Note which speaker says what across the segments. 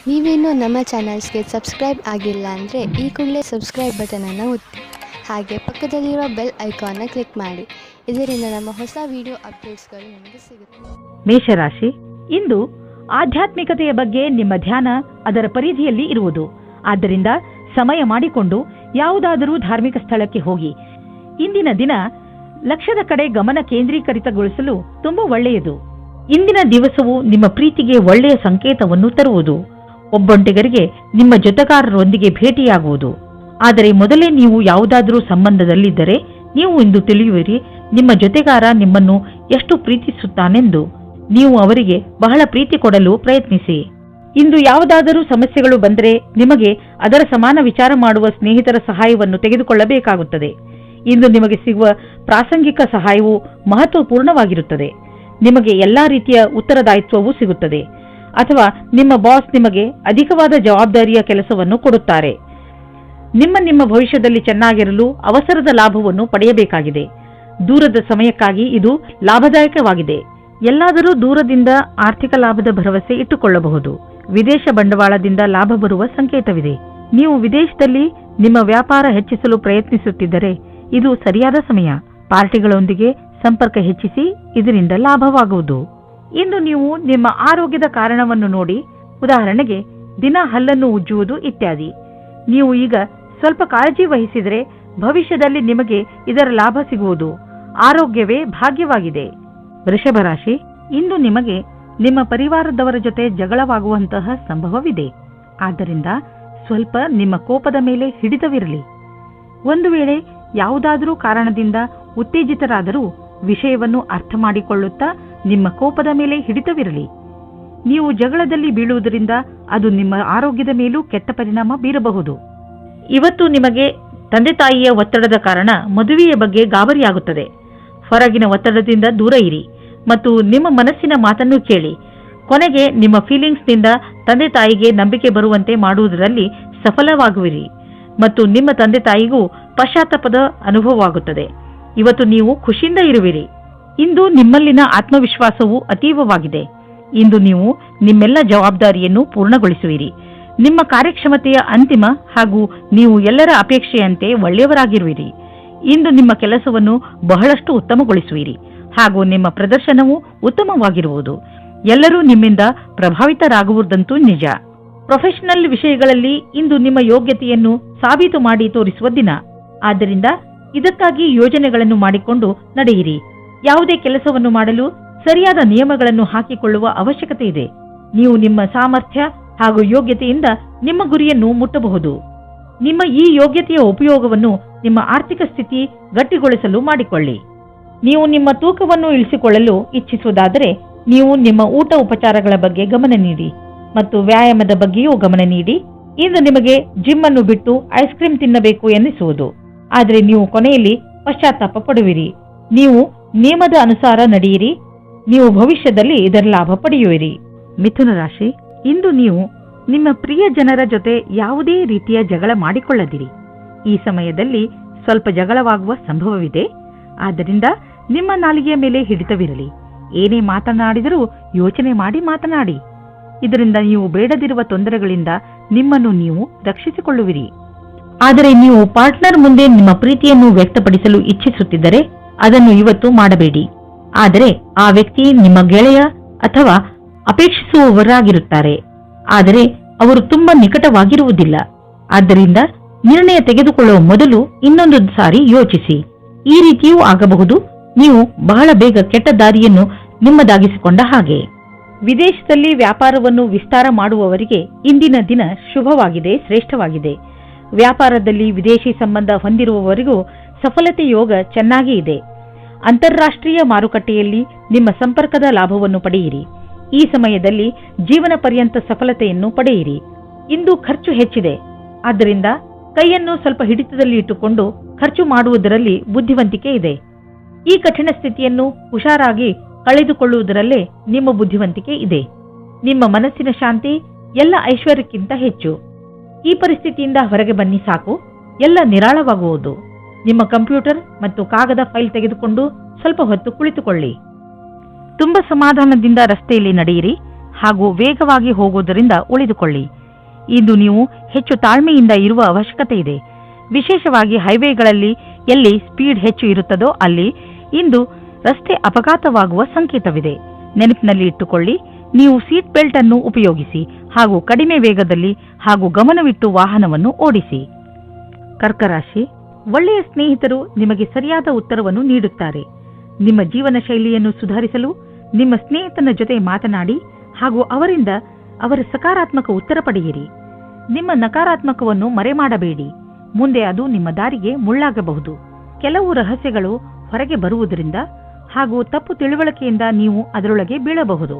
Speaker 1: ನೀವೇನೋ ನಮ್ಮ ಚಾನಲ್ಸ್ಗೆ ಸಬ್ಸ್ಕ್ರೈಬ್ ಆಗಿಲ್ಲ ಅಂದರೆ ಈ ಕೂಡಲೇ ಸಬ್ಸ್ಕ್ರೈಬ್ ಬಟನನ್ನು ಒತ್ತಿ, ಹಾಗೆ ಪಕ್ಕದಲ್ಲಿರುವ ಬೆಲ್ ಐಕಾನ್ನ ಕ್ಲಿಕ್ ಮಾಡಿ. ಇದರಿಂದ ನಮ್ಮ ಹೊಸ ವಿಡಿಯೋ ಅಪ್ಡೇಟ್ಸ್ಗಳು ನಿಮಗೆ ಸಿಗುತ್ತೆ.
Speaker 2: ಮೇಷರಾಶಿ, ಇಂದು ಆಧ್ಯಾತ್ಮಿಕತೆಯ ಬಗ್ಗೆ ನಿಮ್ಮ ಧ್ಯಾನ ಅದರ ಪರಿಧಿಯಲ್ಲಿ ಇರುವುದು. ಆದ್ದರಿಂದ ಸಮಯ ಮಾಡಿಕೊಂಡು ಯಾವುದಾದರೂ ಧಾರ್ಮಿಕ ಸ್ಥಳಕ್ಕೆ ಹೋಗಿ. ಇಂದಿನ ದಿನ ಲಕ್ಷ್ಯದ ಕಡೆ ಗಮನ ಕೇಂದ್ರೀಕರಿತಗೊಳಿಸಲು ತುಂಬಾ ಒಳ್ಳೆಯದು. ಇಂದಿನ ದಿವಸವು ನಿಮ್ಮ ಪ್ರೀತಿಗೆ ಒಳ್ಳೆಯ ಸಂಕೇತವನ್ನು ತರುವುದು. ಒಬ್ಬೊಂಟಿಗರಿಗೆ ನಿಮ್ಮ ಜೊತೆಗಾರರೊಂದಿಗೆ ಭೇಟಿಯಾಗುವುದು. ಆದರೆ ಮೊದಲೇ ನೀವು ಯಾವುದಾದರೂ ಸಂಬಂಧದಲ್ಲಿದ್ದರೆ ನೀವು ಇಂದು ತಿಳಿಯುವಿರಿ ನಿಮ್ಮ ಜೊತೆಗಾರ ನಿಮ್ಮನ್ನು ಎಷ್ಟು ಪ್ರೀತಿಸುತ್ತಾನೆಂದು. ನೀವು ಅವರಿಗೆ ಬಹಳ ಪ್ರೀತಿ ಕೊಡಲು ಪ್ರಯತ್ನಿಸಿ. ಇಂದು ಯಾವುದಾದರೂ ಸಮಸ್ಯೆಗಳು ಬಂದರೆ ನಿಮಗೆ ಅದರ ಸಮಾನ ವಿಚಾರ ಮಾಡುವ ಸ್ನೇಹಿತರ ಸಹಾಯವನ್ನು ತೆಗೆದುಕೊಳ್ಳಬೇಕಾಗುತ್ತದೆ. ಇಂದು ನಿಮಗೆ ಸಿಗುವ ಪ್ರಾಸಂಗಿಕ ಸಹಾಯವು ಮಹತ್ವಪೂರ್ಣವಾಗಿರುತ್ತದೆ. ನಿಮಗೆ ಎಲ್ಲಾ ರೀತಿಯ ಉತ್ತರದಾಯಿತ್ವವೂ ಸಿಗುತ್ತದೆ. ಅಥವಾ ನಿಮ್ಮ ಬಾಸ್ ನಿಮಗೆ ಅಧಿಕವಾದ ಜವಾಬ್ದಾರಿಯ ಕೆಲಸವನ್ನು ಕೊಡುತ್ತಾರೆ. ನಿಮ್ಮ ಭವಿಷ್ಯದಲ್ಲಿ ಚೆನ್ನಾಗಿರಲು ಅವಸರದ ಲಾಭವನ್ನು ಪಡೆಯಬೇಕಾಗಿದೆ. ದೂರದ ಸಮಯಕ್ಕಾಗಿ ಇದು ಲಾಭದಾಯಕವಾಗಿದೆ. ಎಲ್ಲಾದರೂ ದೂರದಿಂದ ಆರ್ಥಿಕ ಲಾಭದ ಭರವಸೆ ಇಟ್ಟುಕೊಳ್ಳಬಹುದು. ವಿದೇಶ ಬಂಡವಾಳದಿಂದ ಲಾಭ ಬರುವ ಸಂಕೇತವಿದೆ. ನೀವು ವಿದೇಶದಲ್ಲಿ ನಿಮ್ಮ ವ್ಯಾಪಾರ ಹೆಚ್ಚಿಸಲು ಪ್ರಯತ್ನಿಸುತ್ತಿದ್ದರೆ ಇದು ಸರಿಯಾದ ಸಮಯ. ಪಾರ್ಟಿಗಳೊಂದಿಗೆ ಸಂಪರ್ಕ ಹೆಚ್ಚಿಸಿ, ಇದರಿಂದ ಲಾಭವಾಗುವುದು. ಇಂದು ನೀವು ನಿಮ್ಮ ಆರೋಗ್ಯದ ಕಾರಣವನ್ನು ನೋಡಿ, ಉದಾಹರಣೆಗೆ ದಿನ ಹಲ್ಲನ್ನು ಉಜ್ಜುವುದು ಇತ್ಯಾದಿ. ನೀವು ಈಗ ಸ್ವಲ್ಪ ಕಾಳಜಿ ವಹಿಸಿದರೆ ಭವಿಷ್ಯದಲ್ಲಿ ನಿಮಗೆ ಇದರ ಲಾಭ ಸಿಗುವುದು. ಆರೋಗ್ಯವೇ ಭಾಗ್ಯವಾಗಿದೆ. ವೃಷಭ ರಾಶಿ, ಇಂದು ನಿಮಗೆ ನಿಮ್ಮ ಪರಿವಾರದವರ ಜೊತೆ ಜಗಳವಾಗುವಂತಹ ಸಂಭವವಿದೆ. ಆದ್ದರಿಂದ ಸ್ವಲ್ಪ ನಿಮ್ಮ ಕೋಪದ ಮೇಲೆ ಹಿಡಿತವಿರಲಿ. ಒಂದು ವೇಳೆ ಯಾವುದಾದರೂ ಕಾರಣದಿಂದ ಉತ್ತೇಜಿತರಾದರೂ ವಿಷಯವನ್ನು ಅರ್ಥ ಮಾಡಿಕೊಳ್ಳುತ್ತಾ ನಿಮ್ಮ ಕೋಪದ ಮೇಲೆ ಹಿಡಿತವಿರಲಿ. ನೀವು ಜಗಳದಲ್ಲಿ ಬೀಳುವುದರಿಂದ ಅದು ನಿಮ್ಮ ಆರೋಗ್ಯದ ಮೇಲೂ ಕೆಟ್ಟ ಪರಿಣಾಮ ಬೀರಬಹುದು. ಇವತ್ತು ನಿಮಗೆ ತಂದೆ ತಾಯಿಯ ಒತ್ತಡದ ಕಾರಣ ಮದುವೆಯ ಬಗ್ಗೆ ಗಾಬರಿಯಾಗುತ್ತದೆ. ಹೊರಗಿನ ಒತ್ತಡದಿಂದ ದೂರ ಇರಿ ಮತ್ತು ನಿಮ್ಮ ಮನಸ್ಸಿನ ಮಾತನ್ನು ಕೇಳಿ. ಕೊನೆಗೆ ನಿಮ್ಮ ಫೀಲಿಂಗ್ಸ್ನಿಂದ ತಂದೆ ತಾಯಿಗೆ ನಂಬಿಕೆ ಬರುವಂತೆ ಮಾಡುವುದರಲ್ಲಿ ಸಫಲವಾಗುವಿರಿ ಮತ್ತು ನಿಮ್ಮ ತಂದೆ ತಾಯಿಗೂ ಪಶ್ಚಾತ್ತಾಪದ ಅನುಭವವಾಗುತ್ತದೆ. ಇವತ್ತು ನೀವು ಖುಷಿಯಿಂದ ಇರುವಿರಿ. ಇಂದು ನಿಮ್ಮಲ್ಲಿನ ಆತ್ಮವಿಶ್ವಾಸವು ಅತೀವವಾಗಿದೆ. ಇಂದು ನೀವು ನಿಮ್ಮೆಲ್ಲ ಜವಾಬ್ದಾರಿಯನ್ನು ಪೂರ್ಣಗೊಳಿಸುವಿರಿ. ನಿಮ್ಮ ಕಾರ್ಯಕ್ಷಮತೆಯ ಅಂತಿಮ ಹಾಗೂ ನೀವು ಎಲ್ಲರ ಅಪೇಕ್ಷೆಯಂತೆ ಒಳ್ಳೆಯವರಾಗಿರುವಿರಿ. ಇಂದು ನಿಮ್ಮ ಕೆಲಸವನ್ನು ಬಹಳಷ್ಟು ಉತ್ತಮಗೊಳಿಸುವಿರಿ ಹಾಗೂ ನಿಮ್ಮ ಪ್ರದರ್ಶನವು ಉತ್ತಮವಾಗಿರುವುದು. ಎಲ್ಲರೂ ನಿಮ್ಮಿಂದ ಪ್ರಭಾವಿತರಾಗುವುದಂತೂ ನಿಜ. ಪ್ರೊಫೆಷನಲ್ ವಿಷಯಗಳಲ್ಲಿ ಇಂದು ನಿಮ್ಮ ಯೋಗ್ಯತೆಯನ್ನು ಸಾಬೀತು ಮಾಡಿ ತೋರಿಸುವ ದಿನ. ಆದ್ದರಿಂದ ಇದಕ್ಕಾಗಿ ಯೋಜನೆಗಳನ್ನು ಮಾಡಿಕೊಂಡು ನಡೆಯಿರಿ. ಯಾವುದೇ ಕೆಲಸವನ್ನು ಮಾಡಲು ಸರಿಯಾದ ನಿಯಮಗಳನ್ನು ಹಾಕಿಕೊಳ್ಳುವ ಅವಶ್ಯಕತೆ ಇದೆ. ನೀವು ನಿಮ್ಮ ಸಾಮರ್ಥ್ಯ ಹಾಗೂ ಯೋಗ್ಯತೆಯಿಂದ ನಿಮ್ಮ ಗುರಿಯನ್ನು ಮುಟ್ಟಬಹುದು. ನಿಮ್ಮ ಈ ಯೋಗ್ಯತೆಯ ಉಪಯೋಗವನ್ನು ನಿಮ್ಮ ಆರ್ಥಿಕ ಸ್ಥಿತಿ ಗಟ್ಟಿಗೊಳಿಸಲು ಮಾಡಿಕೊಳ್ಳಿ. ನೀವು ನಿಮ್ಮ ತೂಕವನ್ನು ಇಳಿಸಿಕೊಳ್ಳಲು ಇಚ್ಛಿಸುವುದಾದರೆ ನೀವು ನಿಮ್ಮ ಊಟ ಉಪಚಾರಗಳ ಬಗ್ಗೆ ಗಮನ ನೀಡಿ ಮತ್ತು ವ್ಯಾಯಾಮದ ಬಗ್ಗೆಯೂ ಗಮನ ನೀಡಿ. ಇಂದು ನಿಮಗೆ ಜಿಮ್ ಅನ್ನು ಬಿಟ್ಟು ಐಸ್ ಕ್ರೀಮ್ ತಿನ್ನಬೇಕು ಎನ್ನಿಸುವುದು. ಆದರೆ ನೀವು ಕೊನೆಯಲ್ಲಿ ಪಶ್ಚಾತ್ತಾಪ ಪಡುವಿರಿ. ನೀವು ನಿಯಮದ ಅನುಸಾರ ನಡೆಯಿರಿ. ನೀವು ಭವಿಷ್ಯದಲ್ಲಿ ಇದರ ಲಾಭ ಪಡೆಯುವಿರಿ. ಮಿಥುನ ರಾಶಿ, ಇಂದು ನೀವು ನಿಮ್ಮ ಪ್ರಿಯ ಜನರ ಜೊತೆ ಯಾವುದೇ ರೀತಿಯ ಜಗಳ ಮಾಡಿಕೊಳ್ಳದಿರಿ. ಈ ಸಮಯದಲ್ಲಿ ಸ್ವಲ್ಪ ಜಗಳವಾಗುವ ಸಂಭವವಿದೆ. ಆದ್ದರಿಂದ ನಿಮ್ಮ ನಾಲಿಗೆಯ ಮೇಲೆ ಹಿಡಿತವಿರಲಿ. ಏನೇ ಮಾತನಾಡಿದರೂ ಯೋಚನೆ ಮಾಡಿ ಮಾತನಾಡಿ. ಇದರಿಂದ ನೀವು ಬೇಡದಿರುವ ತೊಂದರೆಗಳಿಂದ ನಿಮ್ಮನ್ನು ನೀವು ರಕ್ಷಿಸಿಕೊಳ್ಳುವಿರಿ. ಆದರೆ ನೀವು ಪಾರ್ಟ್ನರ್ ಮುಂದೆ ನಿಮ್ಮ ಪ್ರೀತಿಯನ್ನು ವ್ಯಕ್ತಪಡಿಸಲು ಇಚ್ಛಿಸುತ್ತಿದ್ದರೆ ಅದನ್ನು ಇವತ್ತು ಮಾಡಬೇಡಿ. ಆದರೆ ಆ ವ್ಯಕ್ತಿ ನಿಮ್ಮ ಗೆಳೆಯ ಅಥವಾ ಅಪೇಕ್ಷಿಸುವವರಾಗಿರುತ್ತಾರೆ. ಆದರೆ ಅವರು ತುಂಬಾ ನಿಕಟವಾಗಿರುವುದಿಲ್ಲ. ಆದ್ದರಿಂದ ನಿರ್ಣಯ ತೆಗೆದುಕೊಳ್ಳುವ ಮೊದಲು ಇನ್ನೊಂದು ಸಾರಿ ಯೋಚಿಸಿ. ಈ ರೀತಿಯೂ ಆಗಬಹುದು. ನೀವು ಬಹಳ ಬೇಗ ಕೆಟ್ಟ ದಾರಿಯನ್ನು ನಿಮ್ಮದಾಗಿಸಿಕೊಂಡ ಹಾಗೆ. ವಿದೇಶದಲ್ಲಿ ವ್ಯಾಪಾರವನ್ನು ವಿಸ್ತಾರ ಮಾಡುವವರಿಗೆ ಇಂದಿನ ದಿನ ಶುಭವಾಗಿದೆ, ಶ್ರೇಷ್ಠವಾಗಿದೆ. ವ್ಯಾಪಾರದಲ್ಲಿ ವಿದೇಶಿ ಸಂಬಂಧ ಹೊಂದಿರುವವರಿಗೂ ಸಫಲತೆ ಯೋಗ ಚೆನ್ನಾಗಿ ಇದೆ. ಅಂತಾರಾಷ್ಟ್ರೀಯ ಮಾರುಕಟ್ಟೆಯಲ್ಲಿ ನಿಮ್ಮ ಸಂಪರ್ಕದ ಲಾಭವನ್ನು ಪಡೆಯಿರಿ. ಈ ಸಮಯದಲ್ಲಿ ಜೀವನ ಪರ್ಯಂತ ಸಫಲತೆಯನ್ನು ಪಡೆಯಿರಿ. ಇಂದು ಖರ್ಚು ಹೆಚ್ಚಿದೆ. ಆದ್ದರಿಂದ ಕೈಯನ್ನು ಸ್ವಲ್ಪ ಹಿಡಿತದಲ್ಲಿ ಇಟ್ಟುಕೊಂಡು ಖರ್ಚು ಮಾಡುವುದರಲ್ಲಿ ಬುದ್ಧಿವಂತಿಕೆ ಇದೆ. ಈ ಕಠಿಣ ಸ್ಥಿತಿಯನ್ನು ಹುಷಾರಾಗಿ ಕಳೆದುಕೊಳ್ಳುವುದರಲ್ಲೇ ನಿಮ್ಮ ಬುದ್ಧಿವಂತಿಕೆ ಇದೆ. ನಿಮ್ಮ ಮನಸ್ಸಿನ ಶಾಂತಿ ಎಲ್ಲ ಐಶ್ವರ್ಯಕ್ಕಿಂತ ಹೆಚ್ಚು. ಈ ಪರಿಸ್ಥಿತಿಯಿಂದ ಹೊರಗೆ ಬನ್ನಿ ಸಾಕು, ಎಲ್ಲ ನಿರಾಳವಾಗುವುದು. ನಿಮ್ಮ ಕಂಪ್ಯೂಟರ್ ಮತ್ತು ಕಾಗದ ಫೈಲ್ ತೆಗೆದುಕೊಂಡು ಸ್ವಲ್ಪ ಹೊತ್ತು ಕುಳಿತುಕೊಳ್ಳಿ. ತುಂಬಾ ಸಮಾಧಾನದಿಂದ ರಸ್ತೆಯಲ್ಲಿ ನಡೆಯಿರಿ ಹಾಗೂ ವೇಗವಾಗಿ ಹೋಗುವುದರಿಂದ ಉಳಿದುಕೊಳ್ಳಿ. ಇಂದು ನೀವು ಹೆಚ್ಚು ತಾಳ್ಮೆಯಿಂದ ಇರುವ ಅವಶ್ಯಕತೆ ಇದೆ. ವಿಶೇಷವಾಗಿ ಹೈವೇಗಳಲ್ಲಿ ಎಲ್ಲಿ ಸ್ಪೀಡ್ ಹೆಚ್ಚು ಇರುತ್ತದೋ ಅಲ್ಲಿ ಇಂದು ರಸ್ತೆ ಅಪಘಾತವಾಗುವ ಸಂಕೇತವಿದೆ. ನೆನಪಿನಲ್ಲಿ ಇಟ್ಟುಕೊಳ್ಳಿ, ನೀವು ಸೀಟ್ ಬೆಲ್ಟ್ ಅನ್ನು ಉಪಯೋಗಿಸಿ ಹಾಗೂ ಕಡಿಮೆ ವೇಗದಲ್ಲಿ ಹಾಗೂ ಗಮನವಿಟ್ಟು ವಾಹನವನ್ನು ಓಡಿಸಿ. ಕರ್ಕರಾಶಿ, ಒಳ್ಳೆಯ ಸ್ನೇಹಿತರು ನಿಮಗೆ ಸರಿಯಾದ ಉತ್ತರವನ್ನು ನೀಡುತ್ತಾರೆ. ನಿಮ್ಮ ಜೀವನ ಶೈಲಿಯನ್ನು ಸುಧಾರಿಸಲು ನಿಮ್ಮ ಸ್ನೇಹಿತನ ಜೊತೆ ಮಾತನಾಡಿ ಹಾಗೂ ಅವರಿಂದ ಅವರ ಸಕಾರಾತ್ಮಕ ಉತ್ತರ ಪಡೆಯಿರಿ. ನಿಮ್ಮ ನಕಾರಾತ್ಮಕವನ್ನು ಮರೆಮಾಡಬೇಡಿ. ಮುಂದೆ ಅದು ನಿಮ್ಮ ದಾರಿಗೆ ಮುಳ್ಳಾಗಬಹುದು. ಕೆಲವು ರಹಸ್ಯಗಳು ಹೊರಗೆ ಬರುವುದರಿಂದ ಹಾಗೂ ತಪ್ಪು ತಿಳುವಳಿಕೆಯಿಂದ ನೀವು ಅದರೊಳಗೆ ಬೀಳಬಹುದು.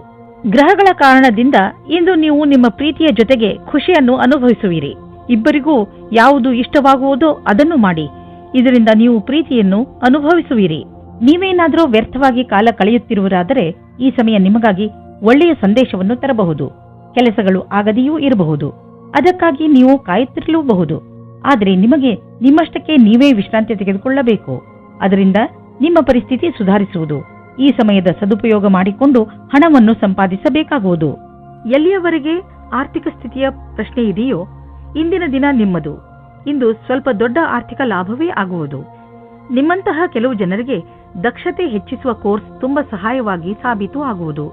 Speaker 2: ಗ್ರಹಗಳ ಕಾರಣದಿಂದ ಇಂದು ನೀವು ನಿಮ್ಮ ಪ್ರೀತಿಯ ಜೊತೆಗೆ ಖುಷಿಯನ್ನು ಅನುಭವಿಸುವಿರಿ. ಇಬ್ಬರಿಗೂ ಯಾವುದು ಇಷ್ಟವಾಗುವುದೋ ಅದನ್ನು ಮಾಡಿ. ಇದರಿಂದ ನೀವು ಪ್ರೀತಿಯನ್ನು ಅನುಭವಿಸುವಿರಿ. ನೀವೇನಾದರೂ ವ್ಯರ್ಥವಾಗಿ ಕಾಲ ಕಳೆಯುತ್ತಿರುವುದಾದರೆ ಈ ಸಮಯ ನಿಮಗಾಗಿ ಒಳ್ಳೆಯ ಸಂದೇಶವನ್ನು ತರಬಹುದು. ಕೆಲಸಗಳು ಆಗದೆಯೂ ಇರಬಹುದು. ಅದಕ್ಕಾಗಿ ನೀವು ಕಾಯುತ್ತಿರಲೂಬಹುದು. ಆದರೆ ನಿಮಗೆ ನಿಮ್ಮಷ್ಟಕ್ಕೆ ನೀವೇ ವಿಶ್ರಾಂತಿ ತೆಗೆದುಕೊಳ್ಳಬೇಕು. ಅದರಿಂದ ನಿಮ್ಮ ಪರಿಸ್ಥಿತಿ ಸುಧಾರಿಸುವುದು. ಈ ಸಮಯದ ಸದುಪಯೋಗ ಮಾಡಿಕೊಂಡು ಹಣವನ್ನು ಸಂಪಾದಿಸಬೇಕಾಗುವುದು. ಎಲ್ಲಿಯವರೆಗೆ ಆರ್ಥಿಕ ಸ್ಥಿತಿಯ ಪ್ರಶ್ನೆ ಇದೆಯೋ ಇಂದಿನ ದಿನ ನಿಮ್ಮದು. ಇಂದು ಸ್ವಲ್ಪ ದೊಡ್ಡ ಆರ್ಥಿಕ ಲಾಭವೇ ಆಗುವುದು. ನಿಮ್ಮಂತಹ ಕೆಲವು ಜನರಿಗೆ ದಕ್ಷತೆ ಹೆಚ್ಚಿಸುವ ಕೋರ್ಸ್ ತುಂಬಾ ಸಹಾಯವಾಗಿ ಸಾಬೀತು ಆಗುವುದು.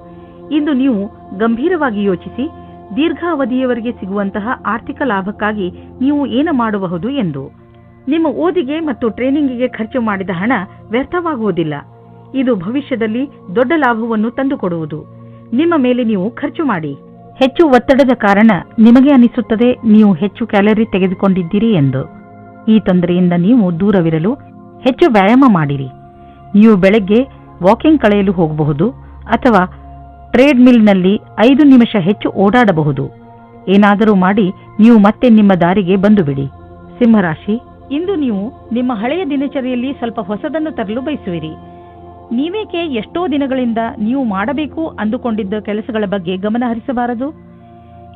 Speaker 2: ಇಂದು ನೀವು ಗಂಭೀರವಾಗಿ ಯೋಚಿಸಿ ದೀರ್ಘಾವಧಿಯವರೆಗೆ ಸಿಗುವಂತಹ ಆರ್ಥಿಕ ಲಾಭಕ್ಕಾಗಿ ನೀವು ಏನು ಮಾಡಬಹುದು ಎಂದು. ನಿಮ್ಮ ಓದಿಗೆ ಮತ್ತು ಟ್ರೈನಿಂಗಿಗೆ ಖರ್ಚು ಮಾಡಿದ ಹಣ ವ್ಯರ್ಥವಾಗುವುದಿಲ್ಲ. ಇದು ಭವಿಷ್ಯದಲ್ಲಿ ದೊಡ್ಡ ಲಾಭವನ್ನು ತಂದುಕೊಡುವುದು. ನಿಮ್ಮ ಮೇಲೆ ನೀವು ಖರ್ಚು ಮಾಡಿ. ಹೆಚ್ಚು ಒತ್ತಡದ ಕಾರಣ ನಿಮಗೆ ಅನಿಸುತ್ತದೆ ನೀವು ಹೆಚ್ಚು ಕ್ಯಾಲರಿ ತೆಗೆದುಕೊಂಡಿದ್ದೀರಿ ಎಂದು. ಈ ತೊಂದರೆಯಿಂದ ನೀವು ದೂರವಿರಲು ಹೆಚ್ಚು ವ್ಯಾಯಾಮ ಮಾಡಿರಿ. ನೀವು ಬೆಳಗ್ಗೆ ವಾಕಿಂಗ್ ಕಳೆಯಲು ಹೋಗಬಹುದು ಅಥವಾ ಟ್ರೇಡ್ ಮಿಲ್ನಲ್ಲಿ 5 ನಿಮಿಷ ಹೆಚ್ಚು ಓಡಾಡಬಹುದು. ಏನಾದರೂ ಮಾಡಿ ನೀವು ಮತ್ತೆ ನಿಮ್ಮ ದಾರಿಗೆ ಬಂದು ಬಿಡಿ. ಸಿಂಹರಾಶಿ, ಇಂದು ನೀವು ನಿಮ್ಮ ಹಳೆಯ ದಿನಚರಿಯಲ್ಲಿ ಸ್ವಲ್ಪ ಹೊಸದನ್ನು ತರಲು ಬಯಸುವಿರಿ. ನೀವೇಕೆ ಎಷ್ಟೋ ದಿನಗಳಿಂದ ನೀವು ಮಾಡಬೇಕು ಅಂದುಕೊಂಡಿದ್ದ ಕೆಲಸಗಳ ಬಗ್ಗೆ ಗಮನ ಹರಿಸಬಾರದು?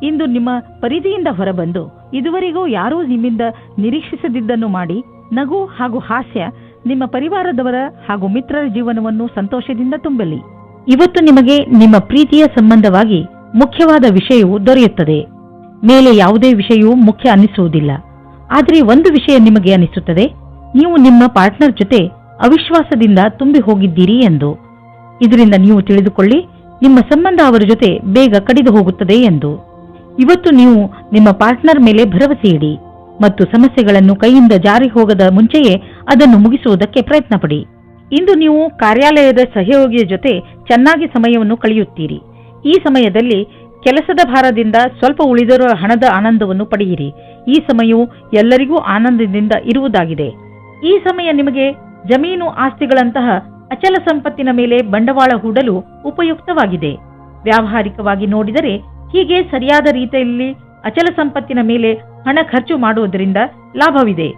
Speaker 2: ಇಂದು ನಿಮ್ಮ ಪರಿಧಿಯಿಂದ ಹೊರಬಂದು ಇದುವರೆಗೂ ಯಾರೂ ನಿಮ್ಮಿಂದ ನಿರೀಕ್ಷಿಸದಿದ್ದನ್ನು ಮಾಡಿ ನಗು ಹಾಗೂ ಹಾಸ್ಯ ನಿಮ್ಮ ಪರಿವಾರದವರ ಹಾಗೂ ಮಿತ್ರರ ಜೀವನವನ್ನು ಸಂತೋಷದಿಂದ ತುಂಬಲಿ. ಇವತ್ತು ನಿಮಗೆ ನಿಮ್ಮ ಪ್ರೀತಿಯ ಸಂಬಂಧವಾಗಿ ಮುಖ್ಯವಾದ ವಿಷಯವು ದೊರೆಯುತ್ತದೆ. ಮೇಲೆ ಯಾವುದೇ ವಿಷಯವೂ ಮುಖ್ಯ ಅನಿಸುವುದಿಲ್ಲ. ಆದರೆ ಒಂದು ವಿಷಯ ನಿಮಗೆ ಅನಿಸುತ್ತದೆ, ನೀವು ನಿಮ್ಮ ಪಾರ್ಟ್ನರ್ ಜೊತೆ ಅವಿಶ್ವಾಸದಿಂದ ತುಂಬಿ ಹೋಗಿದ್ದೀರಿ ಎಂದು. ಇದರಿಂದ ನೀವು ತಿಳಿದುಕೊಳ್ಳಿ, ನಿಮ್ಮ ಸಂಬಂಧ ಅವರ ಜೊತೆ ಬೇಗ ಕಡಿದು ಹೋಗುತ್ತದೆ ಎಂದು. ಇವತ್ತು ನೀವು ನಿಮ್ಮ ಪಾರ್ಟ್ನರ್ ಮೇಲೆ ಭರವಸೆ ಇಡಿ ಮತ್ತು ಸಮಸ್ಯೆಗಳನ್ನು ಕೈಯಿಂದ ಜಾರಿ ಹೋಗದ ಮುಂಚೆಯೇ ಅದನ್ನು ಮುಗಿಸುವುದಕ್ಕೆ ಪ್ರಯತ್ನ ಪಡಿ. ಇಂದು ನೀವು ಕಾರ್ಯಾಲಯದ ಸಹಯೋಗಿಯ ಜೊತೆ ಚೆನ್ನಾಗಿ ಸಮಯವನ್ನು ಕಳೆಯುತ್ತೀರಿ. ಈ ಸಮಯದಲ್ಲಿ ಕೆಲಸದ ಭಾರದಿಂದ ಸ್ವಲ್ಪ ಉಳಿದಿರುವ ಹಣದ ಆನಂದವನ್ನು ಪಡೆಯಿರಿ. ಈ ಸಮಯವು ಎಲ್ಲರಿಗೂ ಆನಂದದಿಂದ ಇರುವುದಾಗಿದೆ. ಈ ಸಮಯ ನಿಮಗೆ ಜಮೀನು ಆಸ್ತಿಗಳಂತಹ ಅಚಲ ಸಂಪತ್ತಿನ ಮೇಲೆ ಬಂಡವಾಳ ಹೂಡಲು ಉಪಯುಕ್ತವಾಗಿದೆ. ವ್ಯಾವಹಾರಿಕವಾಗಿ ನೋಡಿದರೆ ಹೀಗೆ ಸರಿಯಾದ ರೀತಿಯಲ್ಲಿ ಅಚಲ ಸಂಪತ್ತಿನ ಮೇಲೆ ಹಣ ಖರ್ಚು ಮಾಡುವುದರಿಂದ ಲಾಭವಿದೆ.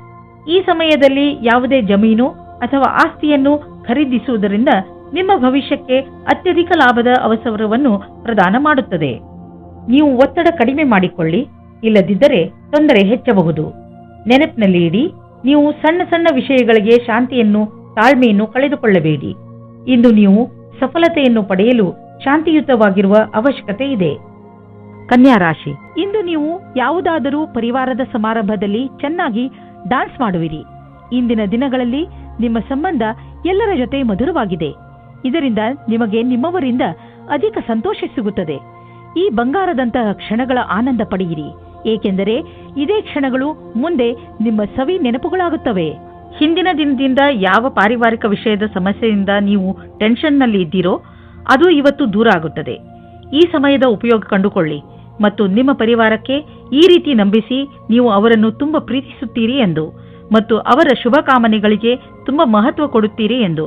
Speaker 2: ಈ ಸಮಯದಲ್ಲಿ ಯಾವುದೇ ಜಮೀನು ಅಥವಾ ಆಸ್ತಿಯನ್ನು ಖರೀದಿಸುವುದರಿಂದ ನಿಮ್ಮ ಭವಿಷ್ಯಕ್ಕೆ ಅತ್ಯಧಿಕ ಲಾಭದ ಅವಸರವನ್ನು ಪ್ರದಾನ ಮಾಡುತ್ತದೆ. ನೀವು ಒತ್ತಡ ಕಡಿಮೆ ಮಾಡಿಕೊಳ್ಳಿ, ಇಲ್ಲದಿದ್ದರೆ ತೊಂದರೆ ಹೆಚ್ಚಬಹುದು. ನೆನಪಿನಲ್ಲಿ ಇಡಿ, ನೀವು ಸಣ್ಣ ಸಣ್ಣ ವಿಷಯಗಳಿಗೆ ಶಾಂತಿಯನ್ನು ತಾಳ್ಮೆಯನ್ನು ಕಳೆದುಕೊಳ್ಳಬೇಡಿ. ಇಂದು ನೀವು ಸಫಲತೆಯನ್ನು ಪಡೆಯಲು ಶಾಂತಿಯುತವಾಗಿರುವ ಅವಶ್ಯಕತೆ ಇದೆ. ಕನ್ಯಾ ರಾಶಿ, ಇಂದು ನೀವು ಯಾವುದಾದರೂ ಪರಿವಾರದ ಸಮಾರಂಭದಲ್ಲಿ ಚೆನ್ನಾಗಿ ಡಾನ್ಸ್ ಮಾಡುವಿರಿ. ಇಂದಿನ ದಿನಗಳಲ್ಲಿ ನಿಮ್ಮ ಸಂಬಂಧ ಎಲ್ಲರ ಜೊತೆ ಮಧುರವಾಗಿದೆ. ಇದರಿಂದ ನಿಮಗೆ ನಿಮ್ಮವರಿಂದ ಅಧಿಕ ಸಂತೋಷ ಸಿಗುತ್ತದೆ. ಈ ಬಂಗಾರದಂತಹ ಕ್ಷಣಗಳ ಆನಂದ ಪಡೆಯಿರಿ, ಏಕೆಂದರೆ ಇದೇ ಕ್ಷಣಗಳು ಮುಂದೆ ನಿಮ್ಮ ಸವಿ ನೆನಪುಗಳಾಗುತ್ತವೆ. ಹಿಂದಿನ ದಿನದಿಂದ ಯಾವ ಪಾರಿವಾರಿಕ ವಿಷಯದ ಸಮಸ್ಯೆಯಿಂದ ನೀವು ಟೆನ್ಷನ್ನಲ್ಲಿ ಇದ್ದೀರೋ ಅದು ಇವತ್ತು ದೂರ ಆಗುತ್ತದೆ. ಈ ಸಮಯದ ಉಪಯೋಗ ಕಂಡುಕೊಳ್ಳಿ ಮತ್ತು ನಿಮ್ಮ ಪರಿವಾರಕ್ಕೆ ಈ ರೀತಿ ನಂಬಿಸಿ ನೀವು ಅವರನ್ನು ತುಂಬಾ ಪ್ರೀತಿಸುತ್ತೀರಿ ಎಂದು ಮತ್ತು ಅವರ ಶುಭ ಕಾಮನೆಗಳಿಗೆ ತುಂಬಾ ಮಹತ್ವ ಕೊಡುತ್ತೀರಿ ಎಂದು.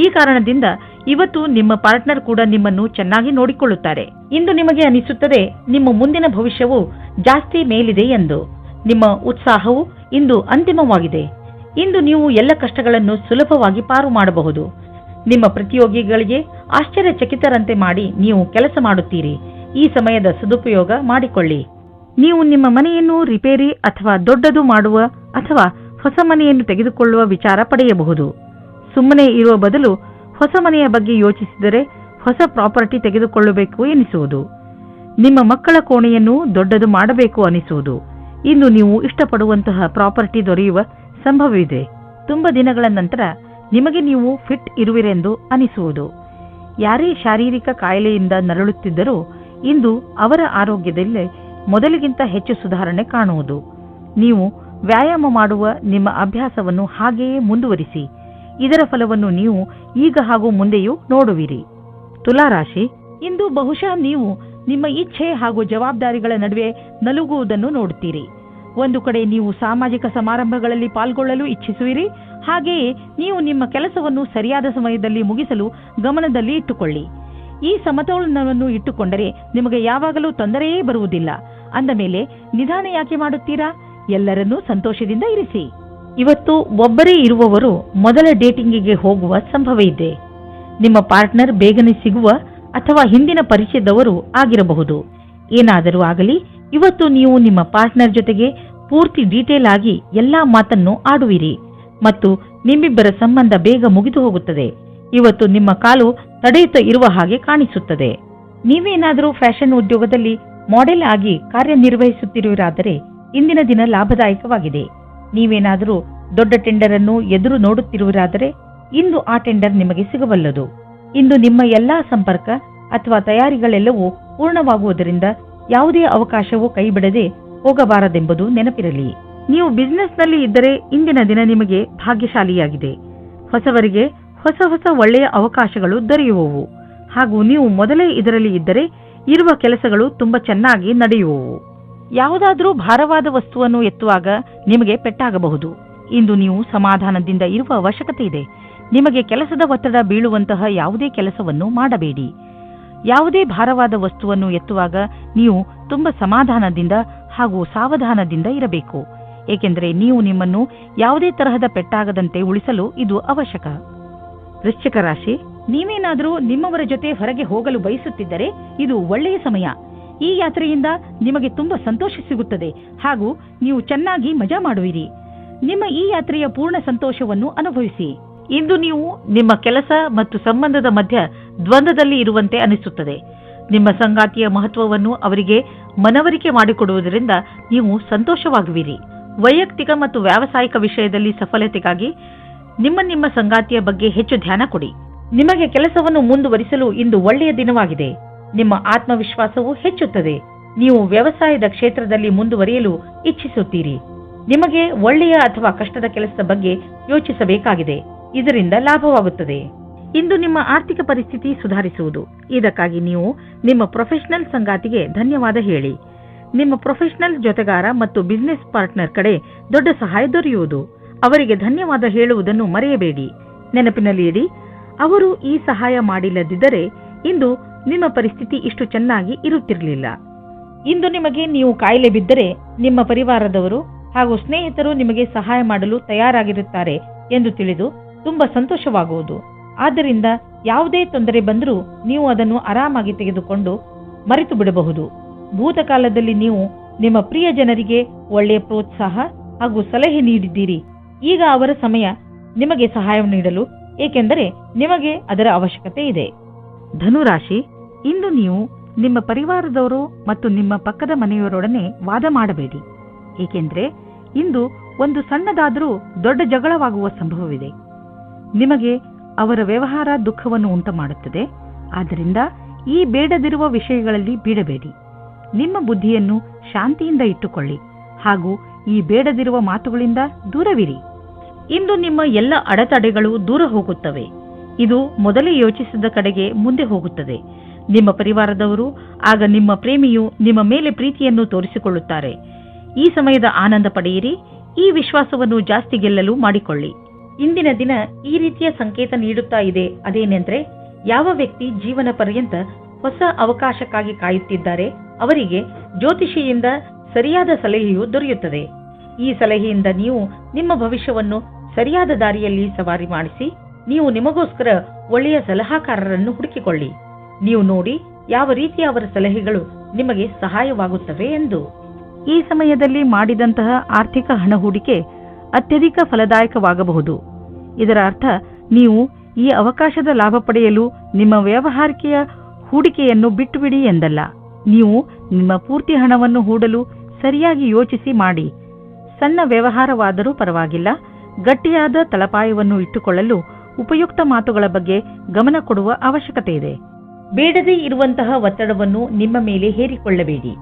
Speaker 2: ಈ ಕಾರಣದಿಂದ ಇವತ್ತು ನಿಮ್ಮ ಪಾರ್ಟ್ನರ್ ಕೂಡ ನಿಮ್ಮನ್ನು ಚೆನ್ನಾಗಿ ನೋಡಿಕೊಳ್ಳುತ್ತಾರೆ. ಇಂದು ನಿಮಗೆ ಅನಿಸುತ್ತದೆ ನಿಮ್ಮ ಮುಂದಿನ ಭವಿಷ್ಯವು ಜಾಸ್ತಿ ಮೇಲಿದೆ ಎಂದು. ನಿಮ್ಮ ಉತ್ಸಾಹವು ಇಂದು ಅಂತಿಮವಾಗಿದೆ. ಇಂದು ನೀವು ಎಲ್ಲ ಕಷ್ಟಗಳನ್ನು ಸುಲಭವಾಗಿ ಪಾರು ಮಾಡಬಹುದು. ನಿಮ್ಮ ಪ್ರತಿಯೋಗಿಗಳಿಗೆ ಆಶ್ಚರ್ಯಚಕಿತರಂತೆ ಮಾಡಿ ನೀವು ಕೆಲಸ ಮಾಡುತ್ತೀರಿ. ಈ ಸಮಯದ ಸದುಪಯೋಗ ಮಾಡಿಕೊಳ್ಳಿ. ನೀವು ನಿಮ್ಮ ಮನೆಯನ್ನು ರಿಪೇರಿ ಅಥವಾ ದೊಡ್ಡದು ಮಾಡುವ ಅಥವಾ ಹೊಸ ಮನೆಯನ್ನು ತೆಗೆದುಕೊಳ್ಳುವ ವಿಚಾರ ಪಡೆಯಬಹುದು. ಸುಮ್ಮನೆ ಇರುವ ಬದಲು ಹೊಸ ಮನೆಯ ಬಗ್ಗೆ ಯೋಚಿಸಿದರೆ ಹೊಸ ಪ್ರಾಪರ್ಟಿ ತೆಗೆದುಕೊಳ್ಳಬೇಕು ಎನಿಸುವುದು. ನಿಮ್ಮ ಮಕ್ಕಳ ಕೋಣೆಯನ್ನು ದೊಡ್ಡದು ಮಾಡಬೇಕು ಅನಿಸುವುದು. ಇಂದು ನೀವು ಇಷ್ಟಪಡುವಂತಹ ಪ್ರಾಪರ್ಟಿ ದೊರೆಯುವ ಸಂಭವವಿದೆ. ತುಂಬ ದಿನಗಳ ನಂತರ ನಿಮಗೆ ನೀವು ಫಿಟ್ ಇರುವಿರೆಂದು ಅನಿಸುವುದು. ಯಾರೇ ಶಾರೀರಿಕ ಕಾಯಿಲೆಯಿಂದ ನರಳುತ್ತಿದ್ದರೂ ಇಂದು ಅವರ ಆರೋಗ್ಯದಲ್ಲಿ ಮೊದಲಿಗಿಂತ ಹೆಚ್ಚು ಸುಧಾರಣೆ ಕಾಣುವುದು. ನೀವು ವ್ಯಾಯಾಮ ಮಾಡುವ ನಿಮ್ಮ ಅಭ್ಯಾಸವನ್ನು ಹಾಗೆಯೇ ಮುಂದುವರಿಸಿ. ಇದರ ಫಲವನ್ನು ನೀವು ಈಗ ಹಾಗೂ ಮುಂದೆಯೂ ನೋಡುವಿರಿ. ತುಲಾರಾಶಿ, ಇಂದು ಬಹುಶಃ ನೀವು ನಿಮ್ಮ ಇಚ್ಛೆ ಹಾಗೂ ಜವಾಬ್ದಾರಿಗಳ ನಡುವೆ ನಲುಗುವುದನ್ನು ನೋಡುತ್ತೀರಿ. ಒಂದು ಕಡೆ ನೀವು ಸಾಮಾಜಿಕ ಸಮಾರಂಭಗಳಲ್ಲಿ ಪಾಲ್ಗೊಳ್ಳಲು ಇಚ್ಛಿಸುವಿರಿ, ಹಾಗೆಯೇ ನೀವು ನಿಮ್ಮ ಕೆಲಸವನ್ನು ಸರಿಯಾದ ಸಮಯದಲ್ಲಿ ಮುಗಿಸಲು ಗಮನದಲ್ಲಿ ಇಟ್ಟುಕೊಳ್ಳಿ. ಈ ಸಮತೋಲನವನ್ನು ಇಟ್ಟುಕೊಂಡರೆ ನಿಮಗೆ ಯಾವಾಗಲೂ ತೊಂದರೆಯೇ ಬರುವುದಿಲ್ಲ. ಅಂದ ಮೇಲೆ ನಿಧಾನ ಯಾಕೆ ಮಾಡುತ್ತೀರಾ? ಎಲ್ಲರನ್ನೂ ಸಂತೋಷದಿಂದ ಇರಿಸಿ. ಇವತ್ತು ಒಬ್ಬರೇ ಇರುವವರು ಮೊದಲ ಡೇಟಿಂಗಿಗೆ ಹೋಗುವ ಸಂಭವ ಇದೆ. ನಿಮ್ಮ ಪಾರ್ಟ್ನರ್ ಬೇಗನೆ ಸಿಗುವ ಅಥವಾ ಹಿಂದಿನ ಪರಿಚಯದವರು ಆಗಿರಬಹುದು. ಏನಾದರೂ ಆಗಲಿ, ಇವತ್ತು ನೀವು ನಿಮ್ಮ ಪಾರ್ಟ್ನರ್ ಜೊತೆಗೆ ಪೂರ್ತಿ ಡೀಟೇಲ್ ಆಗಿ ಎಲ್ಲಾ ಮಾತನ್ನು ಆಡುವಿರಿ ಮತ್ತು ನಿಮ್ಮಿಬ್ಬರ ಸಂಬಂಧ ಬೇಗ ಮುಗಿದು ಹೋಗುತ್ತದೆ. ಇವತ್ತು ನಿಮ್ಮ ಕಾಲು ತಡೆಯುತ್ತಾ ಇರುವ ಹಾಗೆ ಕಾಣಿಸುತ್ತದೆ. ನೀವೇನಾದರೂ ಫ್ಯಾಷನ್ ಉದ್ಯೋಗದಲ್ಲಿ ಮಾಡೆಲ್ ಆಗಿ ಕಾರ್ಯನಿರ್ವಹಿಸುತ್ತಿರುವಿರಾದರೆ ಇಂದಿನ ದಿನ ಲಾಭದಾಯಕವಾಗಿದೆ. ನೀವೇನಾದರೂ ದೊಡ್ಡ ಟೆಂಡರ್ ಅನ್ನು ಎದುರು ನೋಡುತ್ತಿರುವಿರಾದರೆ ಇಂದು ಆ ಟೆಂಡರ್ ನಿಮಗೆ ಸಿಗಬಲ್ಲದು. ಇಂದು ನಿಮ್ಮ ಎಲ್ಲಾ ಸಂಪರ್ಕ ಅಥವಾ ತಯಾರಿಗಳೆಲ್ಲವೂ ಪೂರ್ಣವಾಗುವುದರಿಂದ ಯಾವುದೇ ಅವಕಾಶವೂ ಕೈಬಿಡದೆ ಹೋಗಬಾರದೆಂಬುದು ನೆನಪಿರಲಿ. ನೀವು ಬಿಸಿನೆಸ್ನಲ್ಲಿ ಇದ್ದರೆ ಇಂದಿನ ದಿನ ನಿಮಗೆ ಭಾಗ್ಯಶಾಲಿಯಾಗಿದೆ. ಹೊಸವರಿಗೆ ಹೊಸ ಹೊಸ ಒಳ್ಳೆಯ ಅವಕಾಶಗಳು ದೊರೆಯುವವು ಹಾಗೂ ನೀವು ಮೊದಲೇ ಇದರಲ್ಲಿ ಇದ್ದರೆ ಇರುವ ಕೆಲಸಗಳು ತುಂಬಾ ಚೆನ್ನಾಗಿ ನಡೆಯುವವು. ಯಾವುದಾದರೂ ಭಾರವಾದ ವಸ್ತುವನ್ನು ಎತ್ತುವಾಗ ನಿಮಗೆ ಪೆಟ್ಟಾಗಬಹುದು. ಇಂದು ನೀವು ಸಮಾಧಾನದಿಂದ ಇರುವ ಅವಶ್ಯಕತೆ ಇದೆ. ನಿಮಗೆ ಕೆಲಸದ ಒತ್ತಡ ಬೀಳುವಂತಹ ಯಾವುದೇ ಕೆಲಸವನ್ನು ಮಾಡಬೇಡಿ. ಯಾವುದೇ ಭಾರವಾದ ವಸ್ತುವನ್ನು ಎತ್ತುವಾಗ ನೀವು ತುಂಬಾ ಸಮಾಧಾನದಿಂದ ಹಾಗೂ ಸಾವಧಾನದಿಂದ ಇರಬೇಕು. ಏಕೆಂದರೆ ನೀವು ನಿಮ್ಮನ್ನು ಯಾವುದೇ ತರಹದ ಪೆಟ್ಟಾಗದಂತೆ ಉಳಿಸಲು ಇದು ಅವಶ್ಯಕ. ವೃಶ್ಚಿಕ ರಾಶಿ, ನೀವೇನಾದರೂ ನಿಮ್ಮವರ ಜೊತೆ ಹೊರಗೆ ಹೋಗಲು ಬಯಸುತ್ತಿದ್ದರೆ ಇದು ಒಳ್ಳೆಯ ಸಮಯ. ಈ ಯಾತ್ರೆಯಿಂದ ನಿಮಗೆ ತುಂಬಾ ಸಂತೋಷ ಸಿಗುತ್ತದೆ ಹಾಗೂ ನೀವು ಚೆನ್ನಾಗಿ ಮಜಾ ಮಾಡುವಿರಿ. ನಿಮ್ಮ ಈ ಯಾತ್ರೆಯ ಪೂರ್ಣ ಸಂತೋಷವನ್ನು ಅನುಭವಿಸಿ. ಇಂದು ನೀವು ನಿಮ್ಮ ಕೆಲಸ ಮತ್ತು ಸಂಬಂಧದ ಮಧ್ಯ ದ್ವಂದ್ವದಲ್ಲಿ ಇರುವಂತೆ ಅನಿಸುತ್ತದೆ. ನಿಮ್ಮ ಸಂಗಾತಿಯ ಮಹತ್ವವನ್ನು ಅವರಿಗೆ ಮನವರಿಕೆ ಮಾಡಿಕೊಡುವುದರಿಂದ ನೀವು ಸಂತೋಷವಾಗುವಿರಿ. ವೈಯಕ್ತಿಕ ಮತ್ತು ವ್ಯಾವಸಾಯಿಕ ವಿಷಯದಲ್ಲಿ ಸಫಲತೆಗಾಗಿ ನಿಮ್ಮ ಸಂಗಾತಿಯ ಬಗ್ಗೆ ಹೆಚ್ಚು ಧ್ಯಾನ ಕೊಡಿ. ನಿಮಗೆ ಕೆಲಸವನ್ನು ಮುಂದುವರಿಸಲು ಇಂದು ಒಳ್ಳೆಯ ದಿನವಾಗಿದೆ. ನಿಮ್ಮ ಆತ್ಮವಿಶ್ವಾಸವು ಹೆಚ್ಚುತ್ತದೆ. ನೀವು ವ್ಯವಸಾಯದ ಕ್ಷೇತ್ರದಲ್ಲಿ ಮುಂದುವರಿಯಲು ಇಚ್ಛಿಸುತ್ತೀರಿ. ನಿಮಗೆ ಒಳ್ಳೆಯ ಅಥವಾ ಕಷ್ಟದ ಕೆಲಸದ ಬಗ್ಗೆ ಯೋಚಿಸಬೇಕಾಗಿದೆ. ಇದರಿಂದ ಲಾಭವಾಗುತ್ತದೆ. ಇಂದು ನಿಮ್ಮ ಆರ್ಥಿಕ ಪರಿಸ್ಥಿತಿ ಸುಧಾರಿಸುವುದು. ಇದಕ್ಕಾಗಿ ನೀವು ನಿಮ್ಮ ಪ್ರೊಫೆಷನಲ್ ಸಂಗಾತಿಗೆ ಧನ್ಯವಾದ ಹೇಳಿ. ನಿಮ್ಮ ಪ್ರೊಫೆಷನಲ್ ಜೊತೆಗಾರ ಮತ್ತು ಬಿಸಿನೆಸ್ ಪಾರ್ಟ್ನರ್ ಕಡೆ ದೊಡ್ಡ ಸಹಾಯ ದೊರೆಯುವುದು. ಅವರಿಗೆ ಧನ್ಯವಾದ ಹೇಳುವುದನ್ನು ಮರೆಯಬೇಡಿ. ನೆನಪಿನಲ್ಲಿ ಇಡಿ, ಅವರು ಈ ಸಹಾಯ ಮಾಡಿಲ್ಲದಿದ್ದರೆ ಇಂದು ನಿಮ್ಮ ಪರಿಸ್ಥಿತಿ ಇಷ್ಟು ಚೆನ್ನಾಗಿ ಇರುತ್ತಿರಲಿಲ್ಲ. ಇಂದು ನಿಮಗೆ ನೀವು ಕಾಯಿಲೆ ಬಿದ್ದರೆ ನಿಮ್ಮ ಪರಿವಾರದವರು ಹಾಗೂ ಸ್ನೇಹಿತರು ನಿಮಗೆ ಸಹಾಯ ಮಾಡಲು ತಯಾರಾಗಿರುತ್ತಾರೆ ಎಂದು ತಿಳಿದು ತುಂಬಾ ಸಂತೋಷವಾಗುವುದು. ಆದ್ದರಿಂದ ಯಾವುದೇ ತೊಂದರೆ ಬಂದರೂ ನೀವು ಅದನ್ನು ಆರಾಮಾಗಿ ತೆಗೆದುಕೊಂಡು ಮರೆತು ಬಿಡಬಹುದು. ಭೂತಕಾಲದಲ್ಲಿ ನೀವು ನಿಮ್ಮ ಪ್ರಿಯ ಜನರಿಗೆ ಒಳ್ಳೆಯ ಪ್ರೋತ್ಸಾಹ ಹಾಗೂ ಸಲಹೆ ನೀಡಿದ್ದೀರಿ. ಈಗ ಅವರ ಸಮಯ ನಿಮಗೆ ಸಹಾಯ ನೀಡಲು, ಏಕೆಂದರೆ ನಿಮಗೆ ಅದರ ಅವಶ್ಯಕತೆ ಇದೆ. ಧನುರಾಶಿ, ಇಂದು ನೀವು ನಿಮ್ಮ ಪರಿವಾರದವರು ಮತ್ತು ನಿಮ್ಮ ಪಕ್ಕದ ಮನೆಯವರೊಡನೆ ವಾದ ಮಾಡಬೇಡಿ. ಏಕೆಂದರೆ ಇಂದು ಒಂದು ಸಣ್ಣದಾದರೂ ದೊಡ್ಡ ಜಗಳವಾಗುವ ಸಂಭವವಿದೆ. ನಿಮಗೆ ಅವರ ವ್ಯವಹಾರ ದುಃಖವನ್ನು ಉಂಟುಮಾಡುತ್ತದೆ. ಆದ್ದರಿಂದ ಈ ಬೇಡದಿರುವ ವಿಷಯಗಳಲ್ಲಿ ಬೀಳಬೇಡಿ. ನಿಮ್ಮ ಬುದ್ಧಿಯನ್ನು ಶಾಂತಿಯಿಂದ ಇಟ್ಟುಕೊಳ್ಳಿ ಹಾಗೂ ಈ ಬೇಡದಿರುವ ಮಾತುಗಳಿಂದ ದೂರವಿರಿ. ಇಂದು ನಿಮ್ಮ ಎಲ್ಲ ಅಡೆತಡೆಗಳು ದೂರ ಹೋಗುತ್ತವೆ. ಇದು ಮೊದಲೇ ಯೋಚಿಸಿದ ಕಡೆಗೆ ಮುಂದೆ ಹೋಗುತ್ತದೆ. ನಿಮ್ಮ ಪರಿವಾರದವರು ಆಗ ನಿಮ್ಮ ಪ್ರೇಮಿಯು ನಿಮ್ಮ ಮೇಲೆ ಪ್ರೀತಿಯನ್ನು ತೋರಿಸಿಕೊಳ್ಳುತ್ತಾರೆ. ಈ ಸಮಯದ ಆನಂದ ಪಡೆಯಿರಿ. ಈ ವಿಶ್ವಾಸವನ್ನು ಜಾಸ್ತಿ ಗೆಲ್ಲಲು ಮಾಡಿಕೊಳ್ಳಿ. ಇಂದಿನ ದಿನ ಈ ರೀತಿಯ ಸಂಕೇತ ನೀಡುತ್ತಾ ಇದೆ. ಅದೇನೆಂದ್ರೆ, ಯಾವ ವ್ಯಕ್ತಿ ಜೀವನ ಪರ್ಯಂತ ಹೊಸ ಅವಕಾಶಕ್ಕಾಗಿ ಕಾಯುತ್ತಿದ್ದಾರೆ ಅವರಿಗೆ ಜ್ಯೋತಿಷಿಯಿಂದ ಸರಿಯಾದ ಸಲಹೆಯು ದೊರೆಯುತ್ತದೆ. ಈ ಸಲಹೆಯಿಂದ ನೀವು ನಿಮ್ಮ ಭವಿಷ್ಯವನ್ನು ಸರಿಯಾದ ದಾರಿಯಲ್ಲಿ ಸವಾರಿ ಮಾಡಿಸಿ ನೀವು ನಿಮಗೋಸ್ಕರ ಒಳ್ಳೆಯ ಸಲಹಾಕಾರರನ್ನು ಹುಡುಕಿಕೊಳ್ಳಿ. ನೀವು ನೋಡಿ ಯಾವ ರೀತಿಯ ಅವರ ಸಲಹೆಗಳು ನಿಮಗೆ ಸಹಾಯವಾಗುತ್ತವೆ ಎಂದು. ಈ ಸಮಯದಲ್ಲಿ ಮಾಡಿದಂತಹ ಆರ್ಥಿಕ ಹಣ ಹೂಡಿಕೆ ಅತ್ಯಧಿಕ ಫಲದಾಯಕವಾಗಬಹುದು. ಇದರ ಅರ್ಥ ನೀವು ಈ ಅವಕಾಶದ ಲಾಭ ಪಡೆಯಲು ನಿಮ್ಮ ವ್ಯವಹಾರಿಕೆಯ ಹೂಡಿಕೆಯನ್ನು ಬಿಟ್ಟುಬಿಡಿ ಎಂದಲ್ಲ. ನೀವು ನಿಮ್ಮ ಪೂರ್ತಿ ಹಣವನ್ನು ಹೂಡಲು ಸರಿಯಾಗಿ ಯೋಚಿಸಿ ಮಾಡಿ. ಸಣ್ಣ ವ್ಯವಹಾರವಾದರೂ ಪರವಾಗಿಲ್ಲ, ಗಟ್ಟಿಯಾದ ತಳಪಾಯವನ್ನು ಇಟ್ಟುಕೊಳ್ಳಲು ಉಪಯುಕ್ತ ಮಾತುಗಳ ಬಗ್ಗೆ ಗಮನ ಕೊಡುವ ಅವಶ್ಯಕತೆ ಇದೆ. ಬೇಡದೇ ಇರುವಂತಹ ಒತ್ತಡವನ್ನು ನಿಮ್ಮ ಮೇಲೆ ಹೇರಿಕೊಳ್ಳಬೇಡಿ.